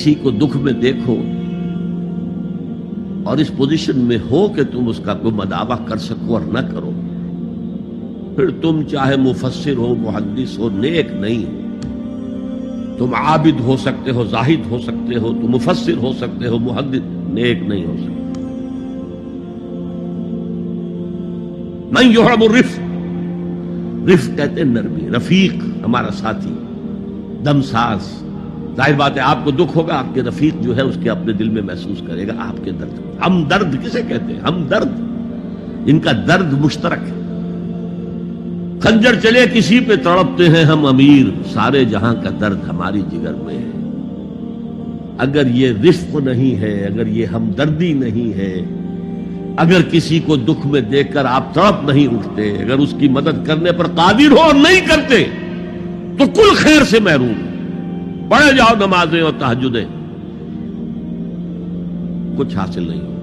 کسی کو دکھ میں دیکھو اور اس پوزیشن میں ہو کہ تم اس کا کوئی مداوع کر سکو اور نہ کرو، پھر تم چاہے مفسر ہو، محدث ہو، نیک نہیں ہو۔ تم عابد ہو سکتے ہو، زاہد ہو سکتے ہو، تم مفسر ہو سکتے ہو، محدث، نیک نہیں ہو سکتے۔ من یحرم الرفق، رفق کہتے ہیں نرمی، رفیق ہمارا ساتھی، دم ساز۔ ظاہر بات ہے آپ کو دکھ ہوگا، آپ کے رفیق جو ہے اس کے اپنے دل میں محسوس کرے گا آپ کے درد۔ ہم درد کسے کہتے ہیں؟ ہم درد، ان کا درد مشترک ہے۔ خنجر چلے کسی پہ تڑپتے ہیں ہم امیر، سارے جہاں کا درد ہماری جگر میں ہے۔ اگر یہ رفق نہیں ہے، اگر یہ ہمدردی نہیں ہے، اگر کسی کو دکھ میں دیکھ کر آپ تڑپ نہیں اٹھتے، اگر اس کی مدد کرنے پر قادر ہو اور نہیں کرتے تو کل خیر سے محروم ہے۔ پڑھے جاؤ نمازیں اور تہجدیں، کچھ حاصل نہیں ہو۔